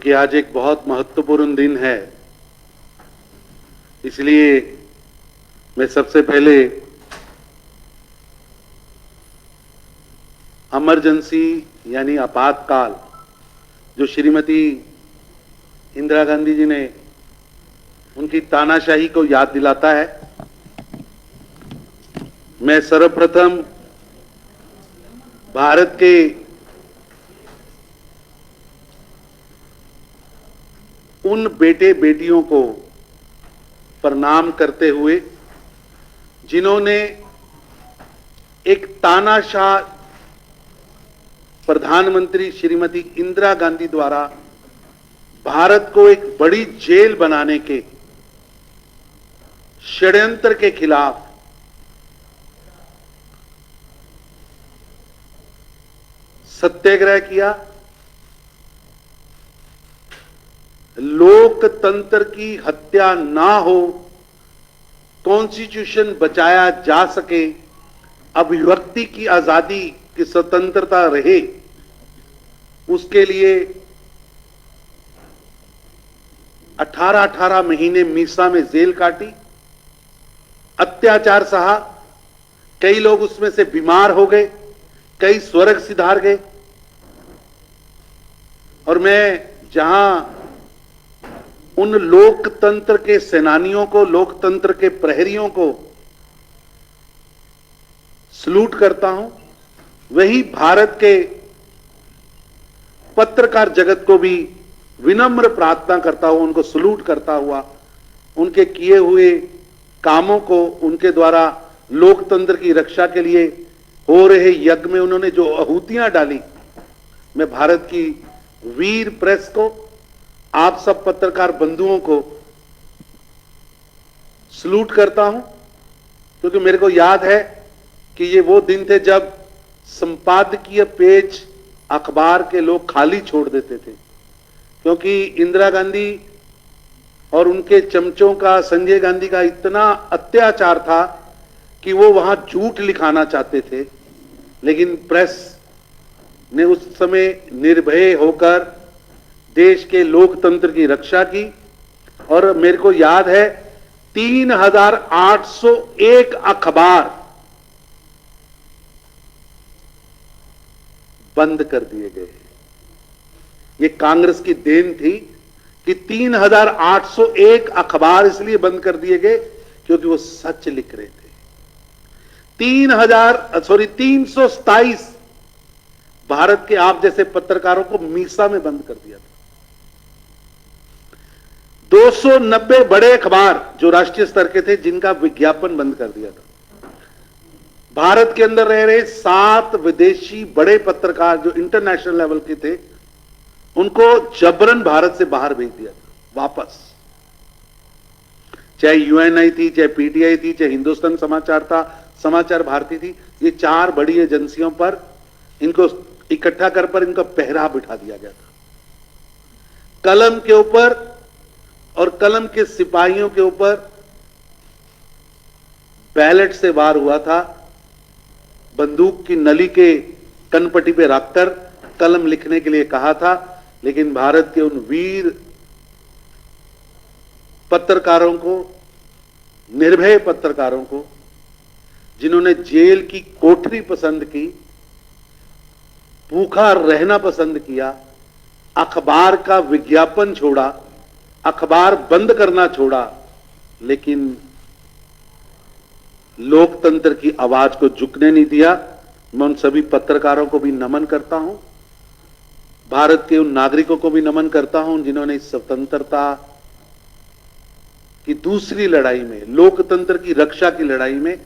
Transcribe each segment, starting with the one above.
क्योंकि आज एक बहुत महत्वपूर्ण दिन है, इसलिए मैं सबसे पहले इमरजेंसी यानी आपातकाल जो श्रीमती इंदिरा गांधी जी ने उनकी तानाशाही को याद दिलाता है। मैं सर्वप्रथम भारत के उन बेटे बेटियों को प्रणाम करते हुए जिन्होंने एक तानाशाह प्रधानमंत्री श्रीमती इंदिरा गांधी द्वारा भारत को एक बड़ी जेल बनाने के षड्यंत्र के खिलाफ सत्याग्रह किया, लोकतंत्र की हत्या ना हो, कॉन्स्टिट्यूशन बचाया जा सके, अभिव्यक्ति की आजादी की स्वतंत्रता रहे, उसके लिए 18-18 महीने मीसा में जेल काटी, अत्याचार सहा, कई लोग उसमें से बीमार हो गए, कई स्वर्ग सिधार गए। और मैं जहां उन लोकतंत्र के सेनानियों को, लोकतंत्र के प्रहरियों को सलूट करता हूं, वही भारत के पत्रकार जगत को भी विनम्र प्रार्थना करता हुआ, उनको सलूट करता हुआ, उनके किए हुए कामों को, उनके द्वारा लोकतंत्र की रक्षा के लिए हो रहे यज्ञ में उन्होंने जो आहुतियां डाली, मैं भारत की वीर प्रेस को, आप सब पत्रकार बंधुओं को सलूट करता हूं, क्योंकि मेरे को याद है कि ये वो दिन थे जब संपादकीय पेज अखबार के लोग खाली छोड़ देते थे, क्योंकि इंदिरा गांधी और उनके चमचों का, संजय गांधी का इतना अत्याचार था कि वो वहां झूठ लिखाना चाहते थे, लेकिन प्रेस ने उस समय निर्भय होकर देश के लोकतंत्र की रक्षा की। और मेरे को याद है 3801 अखबार बंद कर दिए गए। ये कांग्रेस की देन थी कि 3801 अखबार इसलिए बंद कर दिए गए क्योंकि वो सच लिख रहे थे। 327 भारत के आप जैसे पत्रकारों को मीसा में बंद कर दिया था। 290 बड़े अखबार जो राष्ट्रीय स्तर के थे, जिनका विज्ञापन बंद कर दिया था। भारत के अंदर रह रहे 7 विदेशी बड़े पत्रकार जो इंटरनेशनल लेवल के थे, उनको जबरन भारत से बाहर भेज दिया था वापस। चाहे यूएनआई थी, चाहे पीटीआई थी, चाहे हिंदुस्तान समाचार था, समाचार भारती थी, ये 4 बड़ी एजेंसियों पर इनको इकट्ठा कर इनका पहरा बिठा दिया गया था। कलम के ऊपर और कलम के सिपाहियों के ऊपर बैलेट से वार हुआ था, बंदूक की नली के कनपट्टी पे रखकर कलम लिखने के लिए कहा था, लेकिन भारत के उन वीर पत्रकारों को, निर्भय पत्रकारों को, जिन्होंने जेल की कोठरी पसंद की, भूखा रहना पसंद किया, अखबार का विज्ञापन छोड़ा, अखबार बंद करना छोड़ा, लेकिन लोकतंत्र की आवाज को झुकने नहीं दिया। मैं उन सभी पत्रकारों को भी नमन करता हूं, भारत के उन नागरिकों को भी नमन करता हूं जिन्होंने इस स्वतंत्रता की दूसरी लड़ाई में, लोकतंत्र की रक्षा की लड़ाई में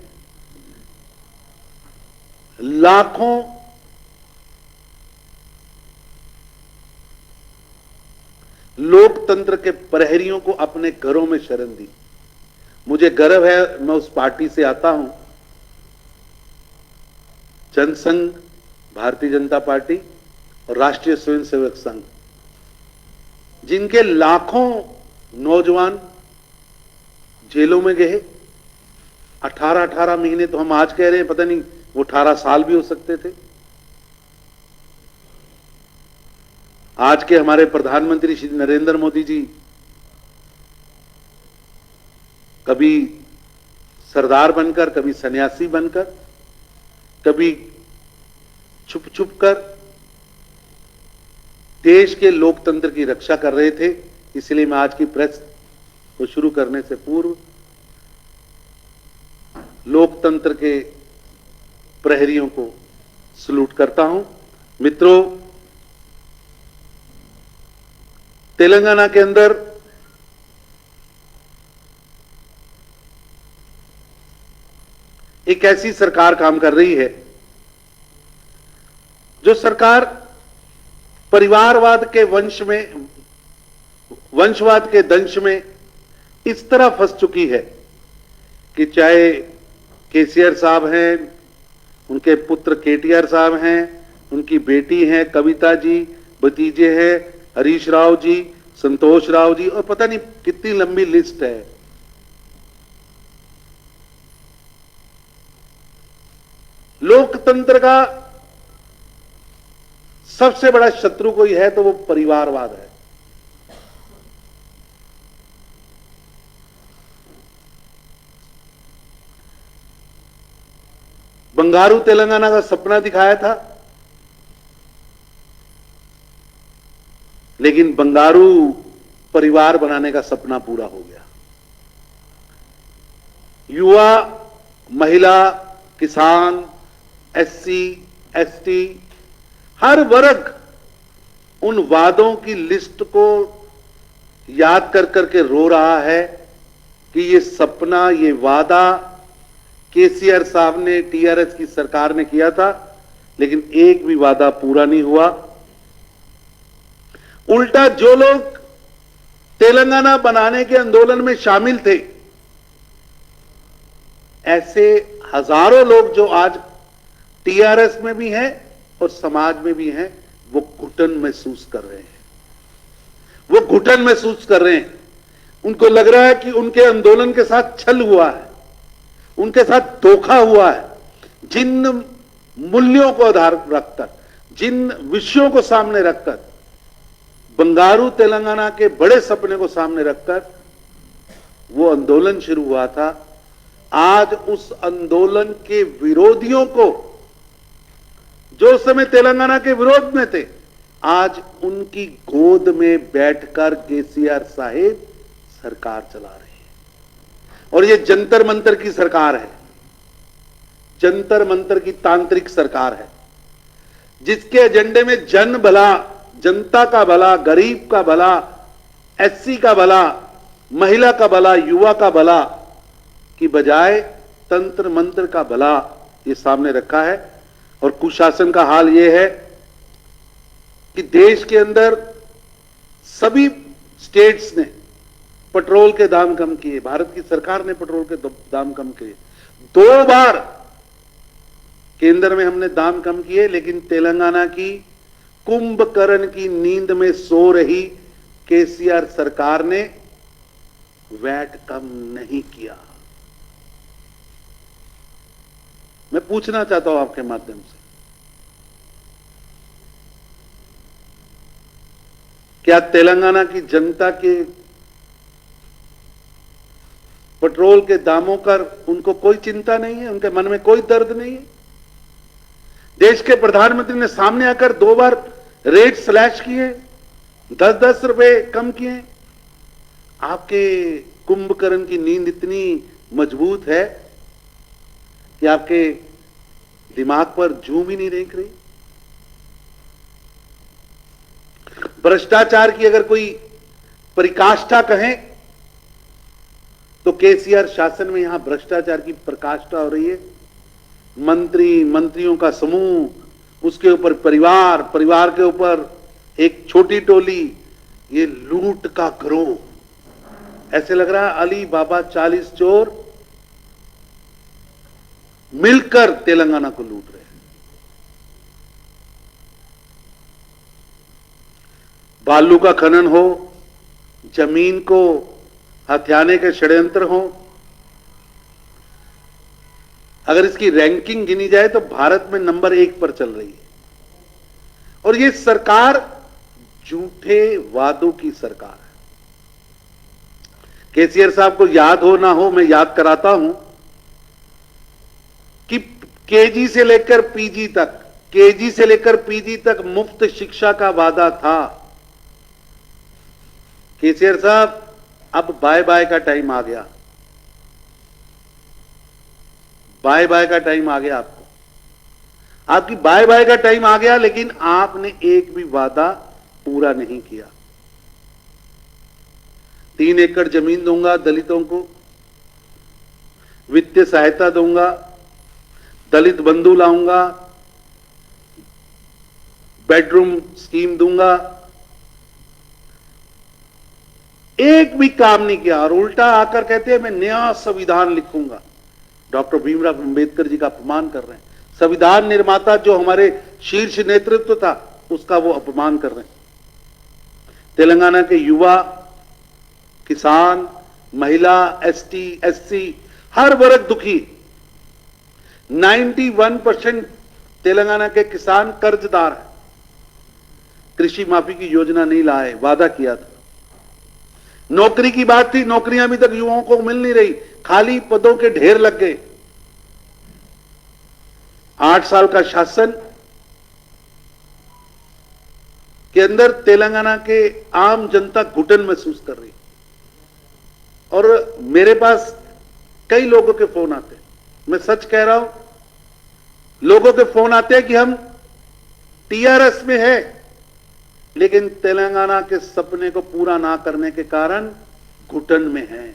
लाखों लोकतंत्र के प्रहरियों को अपने घरों में शरण दी। मुझे गर्व है, मैं उस पार्टी से आता हूं, जनसंघ, भारतीय जनता पार्टी और राष्ट्रीय स्वयंसेवक संघ, जिनके लाखों नौजवान जेलों में गए। 18-18 महीने तो हम आज कह रहे हैं, पता नहीं वो 18 साल भी हो सकते थे। आज के हमारे प्रधानमंत्री श्री नरेंद्र मोदी जी कभी सरदार बनकर, कभी सन्यासी बनकर, कभी छुप छुप कर देश के लोकतंत्र की रक्षा कर रहे थे। इसलिए मैं आज की प्रेस को शुरू करने से पूर्व लोकतंत्र के प्रहरियों को सलूट करता हूं। मित्रों, तेलंगाना के अंदर एक ऐसी सरकार काम कर रही है जो सरकार परिवारवाद के वंशवाद के दंश में इस तरह फंस चुकी है कि चाहे केसीआर साहब हैं, उनके पुत्र केटीआर साहब हैं, उनकी बेटी हैं कविता जी, भतीजे हैं हरीश राव जी, संतोष राव जी, और पता नहीं कितनी लंबी लिस्ट है। लोकतंत्र का सबसे बड़ा शत्रु कोई है तो वो परिवारवाद है। बंगारू तेलंगाना का सपना दिखाया था, लेकिन बंगारू परिवार बनाने का सपना पूरा हो गया। युवा, महिला, किसान, एससी, एसटी, हर वर्ग उन वादों की लिस्ट को याद कर करके रो रहा है कि ये सपना, ये वादा केसीआर साहब ने, टीआरएस की सरकार ने किया था, लेकिन एक भी वादा पूरा नहीं हुआ। उल्टा जो लोग तेलंगाना बनाने के आंदोलन में शामिल थे, ऐसे हजारों लोग जो आज टीआरएस में भी हैं और समाज में भी हैं, वो घुटन महसूस कर रहे हैं। वो घुटन महसूस कर रहे हैं। उनको लग रहा है कि उनके आंदोलन के साथ छल हुआ है, उनके साथ धोखा हुआ है। जिन मूल्यों को आधार रखकर, जिन विषयों को सामने रखकर, बंगारू तेलंगाना के बड़े सपने को सामने रखकर वो आंदोलन शुरू हुआ था, आज उस आंदोलन के विरोधियों को, जो उस समय तेलंगाना के विरोध में थे, आज उनकी गोद में बैठकर केसीआर साहेब सरकार चला रहे हैं। और ये जंतर मंतर की सरकार है, जंतर मंतर की तांत्रिक सरकार है, जिसके एजेंडे में जन भला, जनता का भला, गरीब का भला, एससी का भला, महिला का भला, युवा का भला की बजाय तंत्र मंत्र का भला ये सामने रखा है। और कुशासन का हाल यह है कि देश के अंदर सभी स्टेट्स ने पेट्रोल के दाम कम किए, भारत की सरकार ने पेट्रोल के दाम कम किए। 2 बार केंद्र में हमने दाम कम किए, लेकिन तेलंगाना की कुंभकर्ण की नींद में सो रही केसीआर सरकार ने वैट कम नहीं किया। मैं पूछना चाहता हूं आपके माध्यम से, क्या तेलंगाना की जनता के पेट्रोल के दामों पर उनको कोई चिंता नहीं है? उनके मन में कोई दर्द नहीं है? देश के प्रधानमंत्री ने सामने आकर 2 बार रेट स्लैश किए, 10-10 रुपए कम किए। आपके कुंभकर्ण की नींद इतनी मजबूत है कि आपके दिमाग पर जूं भी नहीं रेंक रही। भ्रष्टाचार की अगर कोई परिकाष्ठा कहें तो केसीआर शासन में यहां भ्रष्टाचार की प्रकाष्ठा हो रही है। मंत्रियों का समूह, उसके ऊपर परिवार, परिवार के ऊपर एक छोटी टोली, ये लूट का गिरोह। ऐसे लग रहा है अली बाबा 40 चोर मिलकर तेलंगाना को लूट रहे हैं। बालू का खनन हो, जमीन को हथियाने के षड्यंत्र हो, अगर इसकी रैंकिंग गिनी जाए तो भारत में नंबर 1 पर चल रही है। और ये सरकार झूठे वादों की सरकार है। केसीआर साहब को याद हो ना हो, मैं याद कराता हूं कि केजी से लेकर पीजी तक, केजी से लेकर पीजी तक मुफ्त शिक्षा का वादा था। केसीआर साहब, अब बाय बाय का टाइम आ गया, बाय बाय का टाइम आ गया। आपकी बाय बाय का टाइम आ गया, लेकिन आपने एक भी वादा पूरा नहीं किया। 3 एकड़ जमीन दूंगा दलितों को, वित्तीय सहायता दूंगा, दलित बंधु लाऊंगा, बेडरूम स्कीम दूंगा, एक भी काम नहीं किया। और उल्टा आकर कहते हैं मैं नया संविधान लिखूंगा। डॉक्टर भीमराव अंबेडकर जी का अपमान कर रहे हैं। संविधान निर्माता जो हमारे शीर्ष नेतृत्व था, उसका वो अपमान कर रहे हैं। तेलंगाना के युवा, किसान, महिला, एसटी, एससी, हर वर्ग दुखी। 91% तेलंगाना के किसान कर्जदार हैं। कृषि माफी की योजना नहीं लाए, वादा किया था। नौकरी की बात थी, नौकरियां अभी तक युवाओं को मिल नहीं रही, खाली पदों के ढेर लग गए। 8 साल का शासन के अंदर तेलंगाना के आम जनता घुटन महसूस कर रही। और मेरे पास कई लोगों के फोन आते हैं, मैं सच कह रहा हूं, लोगों के फोन आते हैं कि हम टीआरएस में है, लेकिन तेलंगाना के सपने को पूरा ना करने के कारण घुटन में है,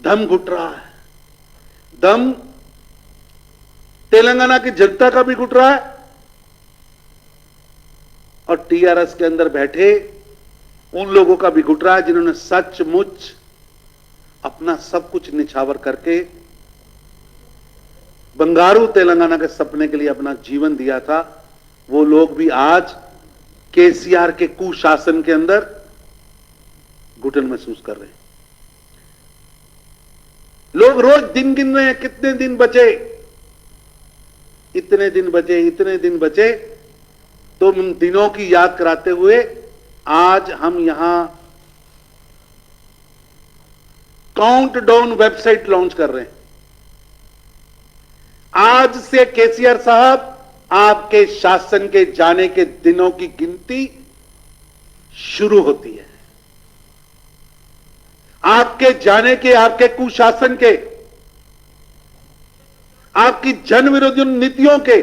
दम घुट रहा है। दम तेलंगाना की जनता का भी घुट रहा है, और टीआरएस के अंदर बैठे उन लोगों का भी घुट रहा है जिन्होंने सचमुच अपना सब कुछ निछावर करके बंगारू तेलंगाना के सपने के लिए अपना जीवन दिया था। वो लोग भी आज केसीआर के कुशासन के अंदर घुटन महसूस कर रहे हैं। लोग रोज दिन गिन रहे हैं, कितने दिन बचे, इतने दिन बचे, इतने दिन बचे। तो उन दिनों की याद कराते हुए आज हम यहां काउंटडाउन वेबसाइट लॉन्च कर रहे हैं। आज से केसीआर साहब, आपके शासन के जाने के दिनों की गिनती शुरू होती है। आपके जाने के, आपके कुशासन के, आपकी जन विरोधी नीतियों के,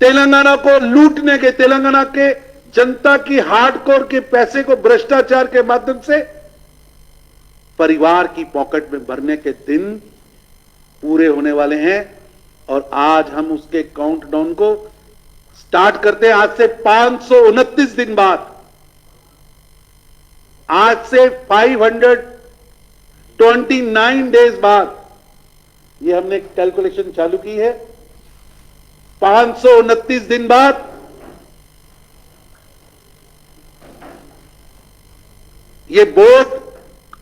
तेलंगाना को लूटने के, तेलंगाना के जनता की हार्डकोर के पैसे को भ्रष्टाचार के माध्यम से परिवार की पॉकेट में भरने के दिन पूरे होने वाले हैं। और आज हम उसके काउंटडाउन को स्टार्ट करते हैं। आज से 529 दिन बाद, आज से 529 डेज बाद ये हमने कैलकुलेशन चालू की है। 529 दिन बाद ये बोर्ड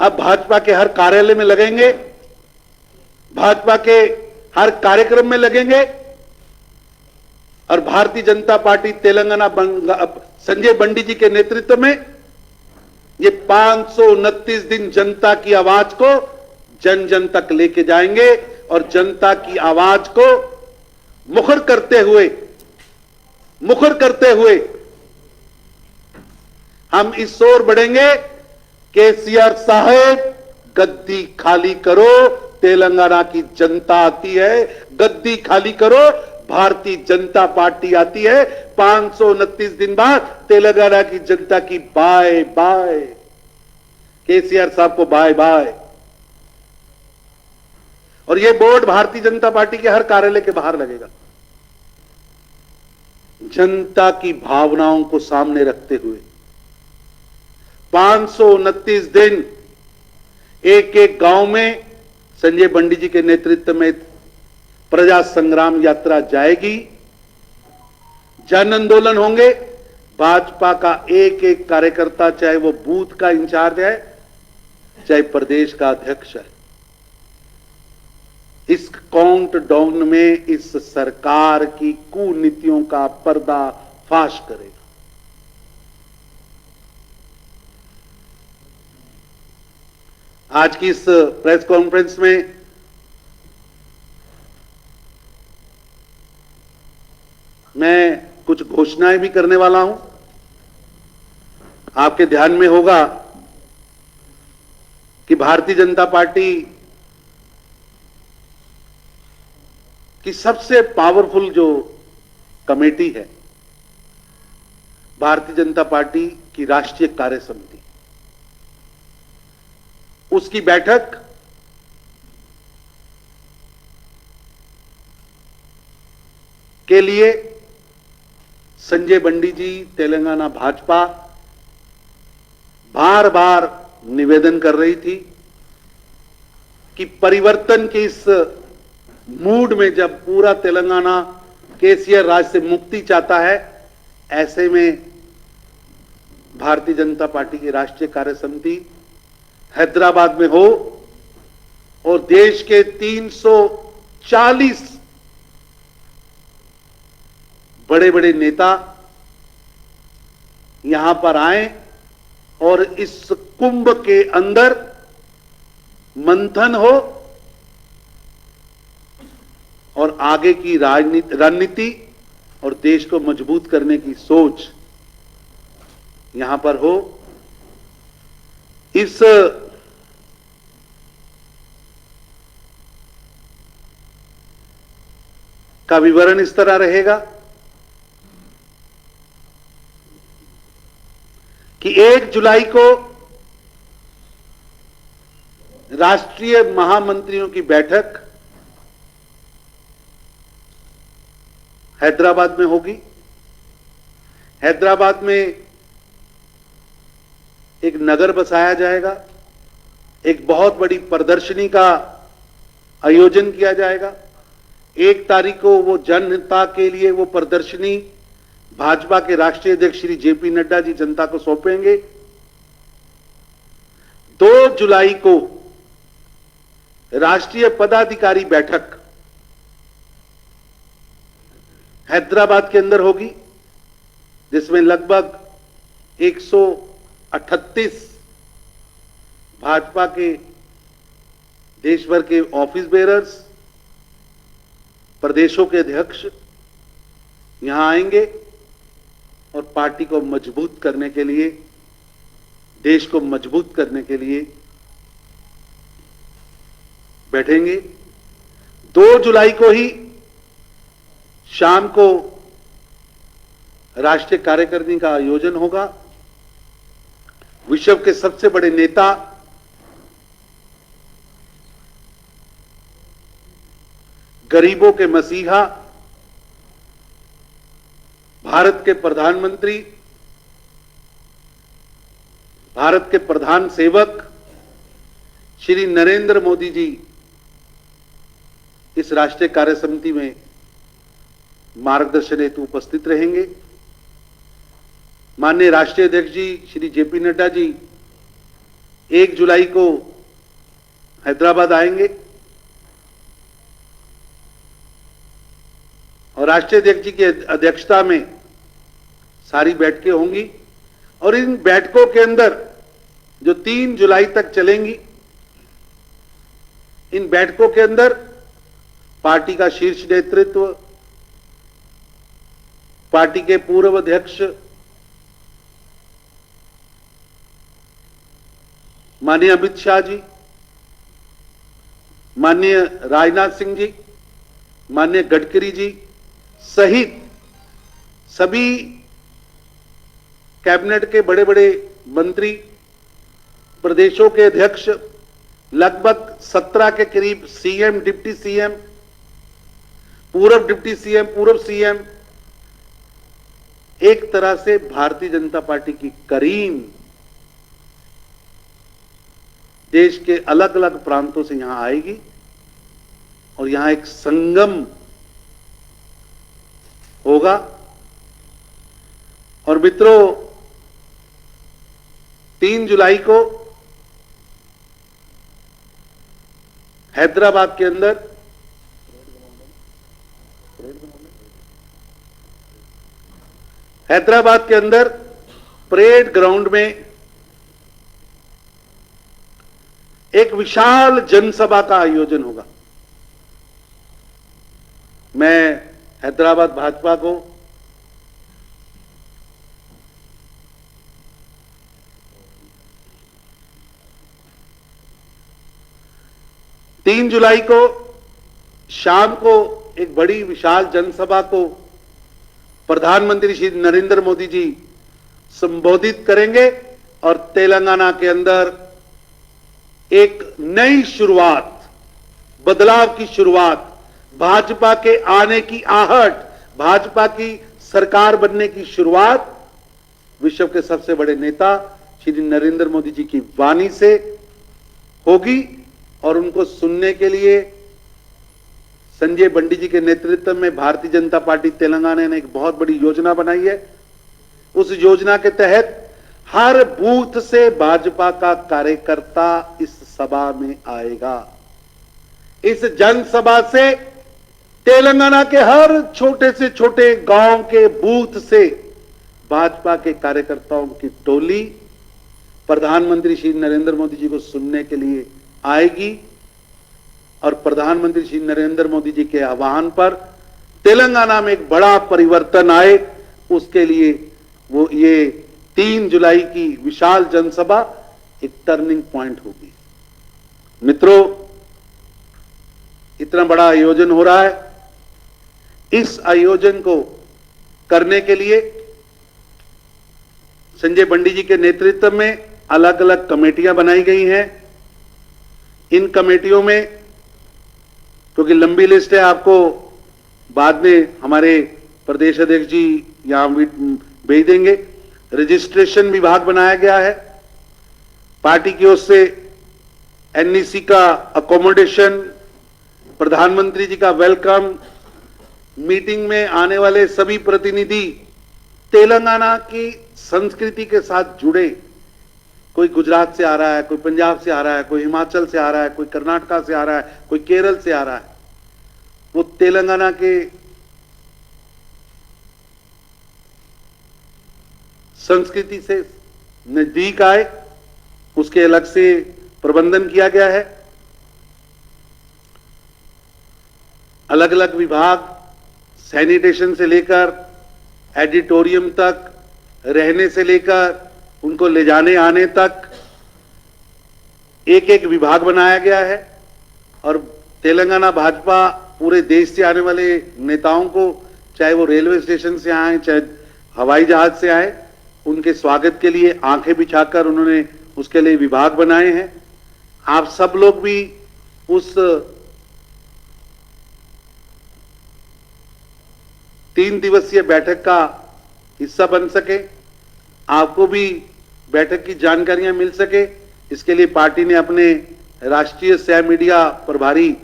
अब भाजपा के हर कार्यालय में लगेंगे, भाजपा के हर कार्यक्रम में लगेंगे। और भारतीय जनता पार्टी तेलंगाना संजय बंडी जी के नेतृत्व में ये 529 दिन जनता की आवाज को जन जन तक लेके जाएंगे। और जनता की आवाज को मुखर करते हुए हम इस ओर बढ़ेंगे, केसीआर साहब गद्दी खाली करो, तेलंगाना की जनता आती है, गद्दी खाली करो, भारतीय जनता पार्टी आती है। 529 दिन बाद तेलंगाना की जनता की बाय बाय, केसीआर साहब को बाय बाय। और यह बोर्ड भारतीय जनता पार्टी के हर कार्यालय के बाहर लगेगा। जनता की भावनाओं को सामने रखते हुए 529 दिन एक एक गांव में संजय बंडी जी के नेतृत्व में प्रजा संग्राम यात्रा जाएगी, जन आंदोलन होंगे। भाजपा का एक एक कार्यकर्ता, चाहे वो बूथ का इंचार्ज है, चाहे प्रदेश का अध्यक्ष है, इस काउंटडाउन में इस सरकार की कुनीतियों का पर्दाफाश करेगा। आज की इस प्रेस कॉन्फ्रेंस में मैं कुछ घोषणाएं भी करने वाला हूं। आपके ध्यान में होगा कि भारतीय जनता पार्टी की सबसे पावरफुल जो कमेटी है, भारतीय जनता पार्टी की राष्ट्रीय कार्य समिति, उसकी बैठक के लिए संजय बंडी जी, तेलंगाना भाजपा बार बार निवेदन कर रही थी कि परिवर्तन के इस मूड में जब पूरा तेलंगाना केसीआर राज से मुक्ति चाहता है, ऐसे में भारतीय जनता पार्टी की राष्ट्रीय कार्य समिति हैदराबाद में हो और देश के 340 बड़े बड़े नेता यहां पर आए और इस कुंभ के अंदर मंथन हो और आगे की रणनीति और देश को मजबूत करने की सोच यहां पर हो। इस का विवरण इस तरह रहेगा कि 1 जुलाई को राष्ट्रीय महामंत्रियों की बैठक हैदराबाद में होगी। हैदराबाद में एक नगर बसाया जाएगा, एक बहुत बड़ी प्रदर्शनी का आयोजन किया जाएगा। 1 तारीख को वो जनता के लिए वो प्रदर्शनी भाजपा के राष्ट्रीय अध्यक्ष श्री जेपी नड्डा जी जनता को सौंपेंगे। 2 जुलाई को राष्ट्रीय पदाधिकारी बैठक हैदराबाद के अंदर होगी, जिसमें लगभग 138 भाजपा के देश भर के ऑफिस बेरर्स, प्रदेशों के अध्यक्ष यहां आएंगे और पार्टी को मजबूत करने के लिए, देश को मजबूत करने के लिए बैठेंगे। 2 जुलाई को ही शाम को राष्ट्रीय कार्यकारिणी का आयोजन होगा। विश्व के सबसे बड़े नेता गरीबों के मसीहा, भारत के प्रधानमंत्री, भारत के प्रधान सेवक श्री नरेंद्र मोदी जी इस राष्ट्रीय कार्य समिति में मार्गदर्शन हेतु उपस्थित रहेंगे। माननीय राष्ट्रीय अध्यक्ष जी श्री जेपी नड्डा जी 1 जुलाई को हैदराबाद आएंगे और राष्ट्रीय अध्यक्ष जी की अध्यक्षता में सारी बैठकें होंगी और इन बैठकों के अंदर जो 3 जुलाई तक चलेंगी, इन बैठकों के अंदर पार्टी का शीर्ष नेतृत्व, पार्टी के पूर्व अध्यक्ष माननीय अमित शाह जी, माननीय राजनाथ सिंह जी, माननीय गडकरी जी सहित सभी कैबिनेट के बड़े बड़े मंत्री, प्रदेशों के अध्यक्ष, लगभग 17 के करीब सीएम, डिप्टी सीएम, पूर्व डिप्टी सीएम, पूर्व सीएम, एक तरह से भारतीय जनता पार्टी की करीम देश के अलग अलग प्रांतों से यहां आएगी और यहां एक संगम होगा। और मित्रों, 3 जुलाई को हैदराबाद के अंदर परेड ग्राउंड में एक विशाल जनसभा का आयोजन होगा। मैं हैदराबाद भाजपा को तीन जुलाई को शाम को एक बड़ी विशाल जनसभा को प्रधानमंत्री श्री नरेंद्र मोदी जी संबोधित करेंगे और तेलंगाना के अंदर एक नई शुरुआत, बदलाव की शुरुआत, भाजपा के आने की आहट, भाजपा की सरकार बनने की शुरुआत विश्व के सबसे बड़े नेता श्री नरेंद्र मोदी जी की वाणी से होगी। और उनको सुनने के लिए संजय बंडी जी के नेतृत्व में भारतीय जनता पार्टी तेलंगाना ने एक बहुत बड़ी योजना बनाई है। उस योजना के तहत हर बूथ से भाजपा का कार्यकर्ता इस सभा में आएगा। इस जनसभा से तेलंगाना के हर छोटे से छोटे गांव के बूथ से भाजपा के कार्यकर्ताओं की टोली प्रधानमंत्री श्री नरेंद्र मोदी जी को सुनने के लिए आएगी। और प्रधानमंत्री श्री नरेंद्र मोदी जी के आह्वान पर तेलंगाना में एक बड़ा परिवर्तन आए, उसके लिए वो ये 3 जुलाई की विशाल जनसभा एक टर्निंग पॉइंट होगी। मित्रों, इतना बड़ा आयोजन हो रहा है। इस आयोजन को करने के लिए संजय बंडी जी के नेतृत्व में अलग अलग कमेटियां बनाई गई हैं। इन कमेटियों में, क्योंकि लंबी लिस्ट है, आपको बाद में हमारे प्रदेश अध्यक्ष जी यहां भेज देंगे। रजिस्ट्रेशन विभाग बनाया गया है। पार्टी की ओर से एनईसी का अकोमोडेशन, प्रधानमंत्री जी का वेलकम, मीटिंग में आने वाले सभी प्रतिनिधि तेलंगाना की संस्कृति के साथ जुड़े, कोई गुजरात से आ रहा है, कोई पंजाब से आ रहा है, कोई हिमाचल से आ रहा है, कोई कर्नाटका से आ रहा है, कोई केरल से आ रहा है, वो तेलंगाना के संस्कृति से नजदीक आए, उसके अलग से प्रबंधन किया गया है। अलग अलग विभाग, सैनिटेशन से लेकर एडिटोरियम तक, रहने से लेकर उनको ले जाने आने तक एक एक विभाग बनाया गया है। और तेलंगाना भाजपा पूरे देश से आने वाले नेताओं को, चाहे वो रेलवे स्टेशन से आए, चाहे हवाई जहाज से आए, उनके स्वागत के लिए आंखें बिछाकर उन्होंने उसके लिए विभाग बनाए हैं। आप सब लोग भी उस 3 दिवसीय बैठक का हिस्सा बन सके, आपको भी बैठक की जानकारियां मिल सके, इसके लिए पार्टी ने अपने राष्ट्रीय सह मीडिया प्रभारी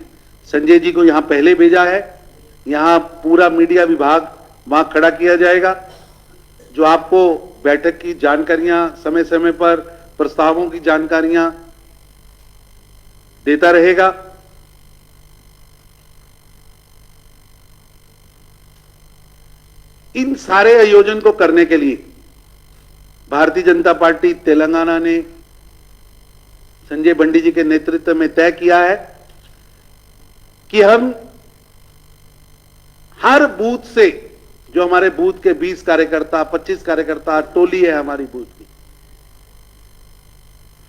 संजय जी को यहां पहले भेजा है। यहां पूरा मीडिया विभाग वहां खड़ा किया जाएगा, जो आपको बैठक की जानकारियां समय समय पर, प्रस्तावों की जानकारियां देता रहेगा। इन सारे आयोजन को करने के लिए भारतीय जनता पार्टी तेलंगाना ने संजय बंडी जी के नेतृत्व में तय किया है कि हम हर बूथ से, जो हमारे बूथ के 20 कार्यकर्ता, 25 कार्यकर्ता टोली है हमारी बूथ की,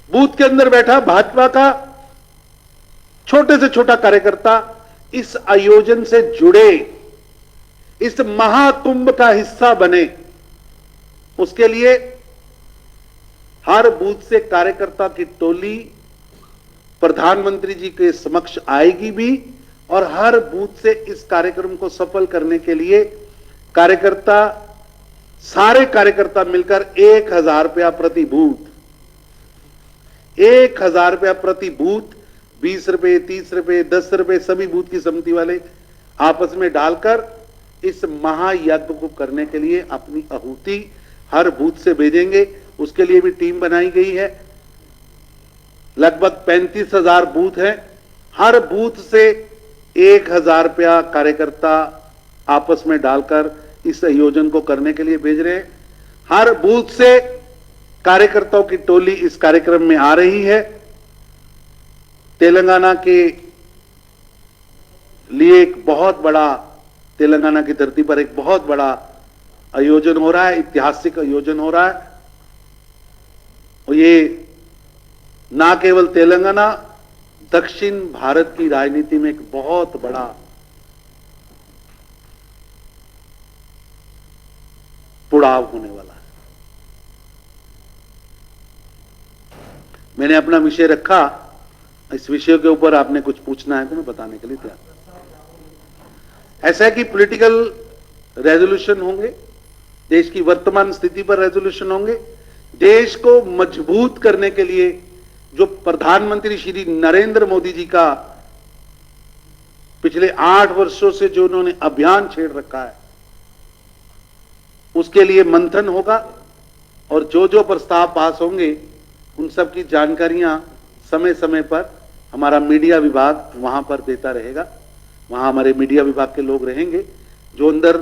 बूथ के अंदर बैठा भाजपा का छोटे से छोटा कार्यकर्ता इस आयोजन से जुड़े, इस महाकुंभ का हिस्सा बने। उसके लिए हर बूथ से कार्यकर्ता की टोली प्रधानमंत्री जी के समक्ष आएगी भी, और हर बूथ से इस कार्यक्रम को सफल करने के लिए कार्यकर्ता, सारे कार्यकर्ता मिलकर 1000 रुपया प्रति बूथ, 1000 रुपया प्रति बूथ, 20 रुपए, 30 रुपए, 10 रुपए सभी बूथ की समिति वाले आपस में डालकर इस महायज्ञ को करने के लिए अपनी आहुति हर बूथ से भेजेंगे। उसके लिए भी टीम बनाई गई है। लगभग 35,000 बूथ हैं। हर बूथ से 1000 रुपया कार्यकर्ता आपस में डालकर इस आयोजन को करने के लिए भेज रहे हैं। हर बूथ से कार्यकर्ताओं की टोली इस कार्यक्रम में आ रही है। तेलंगाना के लिए एक बहुत बड़ा, तेलंगाना की धरती पर एक बहुत बड़ा आयोजन हो रहा है, ऐतिहासिक आयोजन हो रहा है। और ये ना केवल तेलंगाना, दक्षिण भारत की राजनीति में एक बहुत बड़ा पुड़ाव होने वाला है। मैंने अपना विषय रखा, इस विषय के ऊपर आपने कुछ पूछना है तो मैं बताने के लिए तैयार। ऐसा है कि पॉलिटिकल रेजोल्यूशन होंगे, देश की वर्तमान स्थिति पर रेजोल्यूशन होंगे। देश को मजबूत करने के लिए जो प्रधानमंत्री श्री नरेंद्र मोदी जी का पिछले 8 वर्षों से जो उन्होंने अभियान छेड़ रखा है, उसके लिए मंथन होगा और जो जो प्रस्ताव पास होंगे उन सब की जानकारियां समय समय पर हमारा मीडिया विभाग वहां पर देता रहेगा। वहां हमारे मीडिया विभाग के लोग रहेंगे, जो अंदर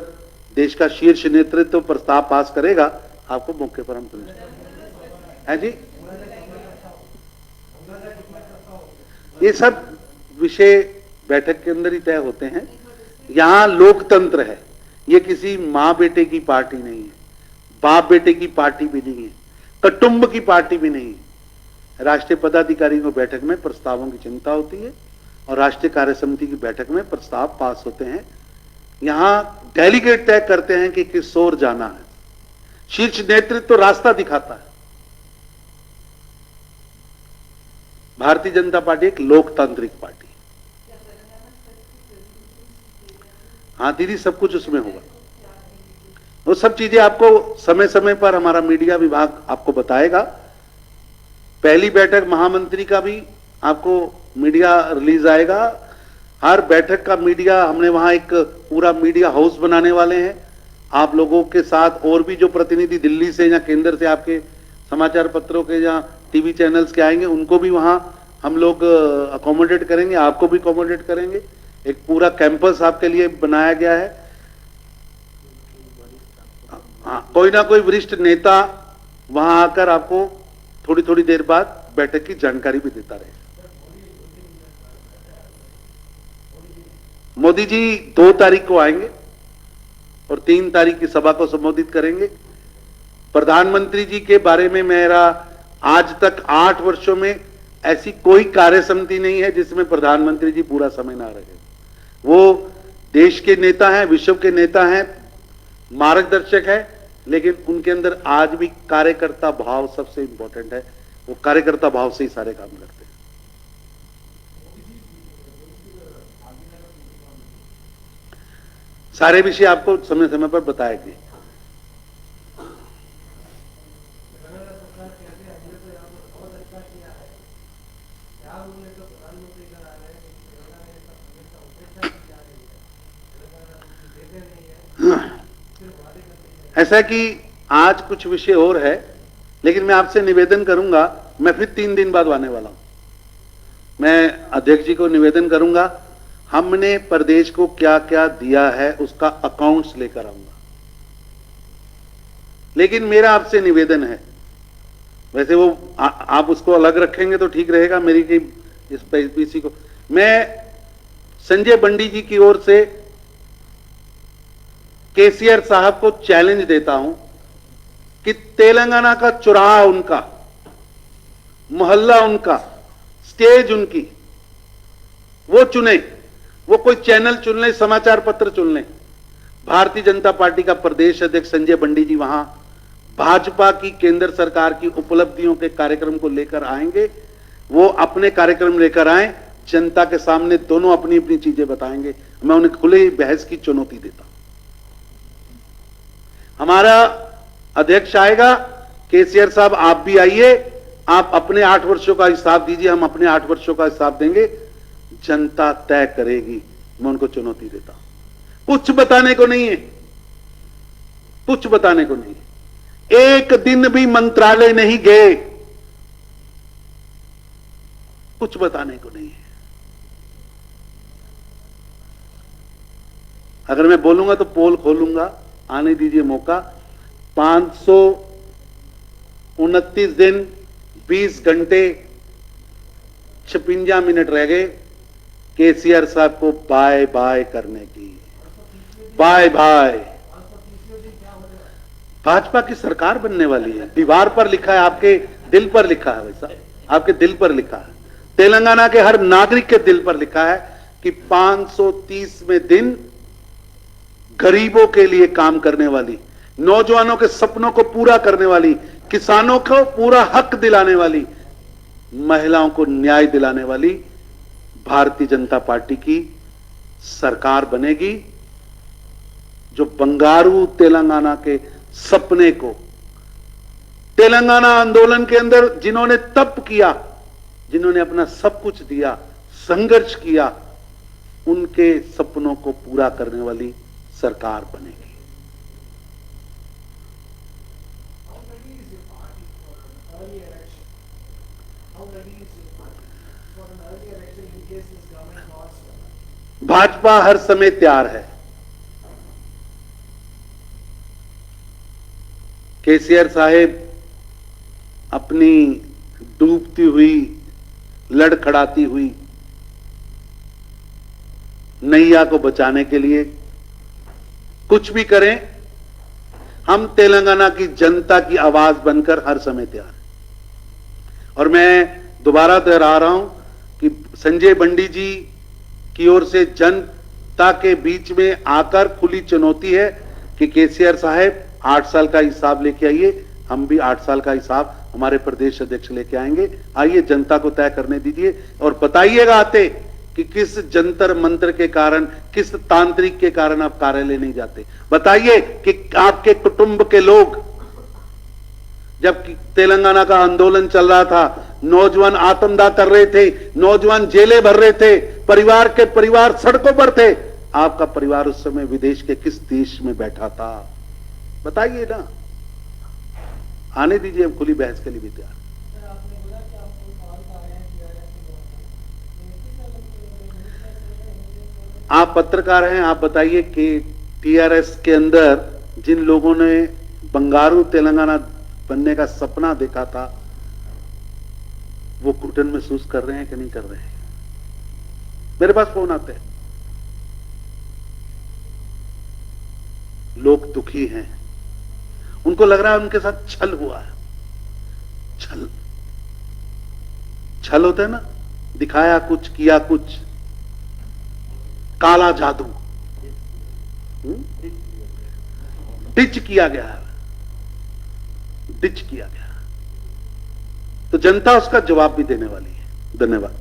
देश का शीर्ष नेतृत्व प्रस्ताव पास करेगा, आपको मौके पर हम है जी। ये सब विषय बैठक के अंदर ही तय होते हैं। यहां लोकतंत्र है, ये किसी मां बेटे की पार्टी नहीं है, बाप बेटे की पार्टी भी नहीं है, कुटुंब की पार्टी भी नहीं है। राष्ट्रीय पदाधिकारियों को बैठक में प्रस्तावों की चिंता होती है और राष्ट्रीय कार्य समिति की बैठक में प्रस्ताव पास होते हैं। यहां डेलीगेट तय करते हैं कि किस ओर जाना है, शीर्ष नेतृत्व तो रास्ता दिखाता है। भारतीय जनता पार्टी एक लोकतांत्रिक पार्टी। हाँ दीदी, सब कुछ उसमें होगा। वो सब चीजें आपको समय समय पर हमारा मीडिया विभाग आपको बताएगा। पहली बैठक महामंत्री का भी आपको मीडिया रिलीज आएगा। हर बैठक का मीडिया, हमने वहां एक पूरा मीडिया हाउस बनाने वाले हैं। आप लोगों के साथ और भी जो प्रतिनिधि दिल्ली से या केंद्र से आपके समाचार पत्रों के या टीवी चैनल्स के आएंगे, उनको भी वहां हम लोग अकोमोडेट करेंगे, आपको भी अकोमोडेट करेंगे। एक पूरा कैंपस आपके लिए बनाया गया है। हाँ, कोई ना कोई वरिष्ठ नेता वहां आकर आपको थोड़ी थोड़ी देर बाद बैठक की जानकारी भी देता रहे। मोदी जी 2 तारीख को आएंगे और 3 तारीख की सभा को संबोधित करेंगे। प्रधानमंत्री जी के बारे में मेरा आज तक 8 वर्षों में ऐसी कोई कार्य समिति नहीं है जिसमें प्रधानमंत्री जी पूरा समय ना रहे। वो देश के नेता हैं, विश्व के नेता हैं, मार्गदर्शक है, लेकिन उनके अंदर आज भी कार्यकर्ता भाव सबसे इंपॉर्टेंट है। वो कार्यकर्ता भाव से ही सारे काम करते हैं। सारे विषय आपको समय समय पर बताएंगे। ऐसा कि आज कुछ विषय और है, लेकिन मैं आपसे निवेदन करूंगा, मैं फिर 3 दिन बाद आने वाला हूं। मैं अध्यक्ष जी को निवेदन करूंगा, हमने प्रदेश को क्या क्या दिया है उसका अकाउंट्स लेकर आऊंगा। लेकिन मेरा आपसे निवेदन है, वैसे वो आप उसको अलग रखेंगे तो ठीक रहेगा, मेरी की इस पीसी को मैं संजय बंडी जी की ओर से केसीआर साहब को चैलेंज देता हूं कि तेलंगाना का चुराहा उनका, मोहल्ला उनका, स्टेज उनकी, वो चुने, वो कोई चैनल चुन ले, समाचार पत्र चुन ले। भारतीय जनता पार्टी का प्रदेश अध्यक्ष संजय बंडी जी वहां भाजपा की केंद्र सरकार की उपलब्धियों के कार्यक्रम को लेकर आएंगे। वो अपने कार्यक्रम लेकर आए, जनता के सामने दोनों अपनी अपनी चीजें बताएंगे। मैं उन्हें खुले बहस की चुनौती देता हूं। हमारा अध्यक्ष आएगा, केसीआर साहब आप भी आइए, आप अपने 8 वर्षों का हिसाब दीजिए, हम अपने 8 वर्षों का हिसाब देंगे, जनता तय करेगी। मैं उनको चुनौती देता हूं। कुछ बताने को नहीं है, कुछ बताने को नहीं है। एक दिन भी मंत्रालय नहीं गए, कुछ बताने को नहीं है। अगर मैं बोलूंगा तो पोल खोलूंगा, आने दीजिए मौका। 529 दिन 20 घंटे 56 मिनट रह गए केसीआर साहब को बाय बाय करने की। Bye bye. भाजपा की सरकार बनने वाली है। दीवार पर लिखा है, आपके दिल पर लिखा है। वैसा आपके दिल पर लिखा है, तेलंगाना के हर नागरिक के दिल पर लिखा है कि 530वें दिन गरीबों के लिए काम करने वाली, नौजवानों के सपनों को पूरा करने वाली, किसानों को पूरा हक दिलाने वाली, महिलाओं को न्याय दिलाने वाली भारतीय जनता पार्टी की सरकार बनेगी, जो बंगारू तेलंगाना के सपने को, तेलंगाना आंदोलन के अंदर जिन्होंने तप किया, जिन्होंने अपना सब कुछ दिया, संघर्ष किया, उनके सपनों को पूरा करने वाली सरकार बनेगी। भाजपा हर समय तैयार है। केसीआर साहेब अपनी डूबती हुई, लड़खड़ाती हुई नैया को बचाने के लिए कुछ भी करें, हम तेलंगाना की जनता की आवाज बनकर हर समय तैयार हैं। और मैं दोबारा दोहरा रहा हूं कि संजय बंडी जी की ओर से जनता के बीच में आकर खुली चुनौती है कि केसीआर साहेब 8 साल का हिसाब लेके आइए। हम भी 8 साल का हिसाब हमारे प्रदेश अध्यक्ष लेके आएंगे। आइए जनता को तय करने दीजिए और बताइएगा आते कि किस जंतर मंत्र के कारण, किस तांत्रिक के कारण आप कार्यालय नहीं जाते। बताइए कि आपके कुटुंब के लोग, जब तेलंगाना का आंदोलन चल रहा था, नौजवान आत्मदाह कर रहे थे, नौजवान जेलें भर रहे थे, परिवार के परिवार सड़कों पर थे, आपका परिवार उस समय विदेश के किस देश में बैठा था? बताइए ना। आने दीजिए, हम खुली बहस के लिए भी तैयार। आप पत्रकार हैं, आप बताइए कि टीआरएस के अंदर जिन लोगों ने बंगारू तेलंगाना बनने का सपना देखा था, वो घुटन महसूस कर रहे हैं कि नहीं कर रहे हैं? मेरे पास फोन आते हैं, लोग दुखी हैं, उनको लग रहा है उनके साथ छल हुआ है। छल होता है ना, दिखाया कुछ, किया कुछ, काला जादू, डिच किया गया है, डिच किया गया। तो जनता उसका जवाब भी देने वाली है। धन्यवाद।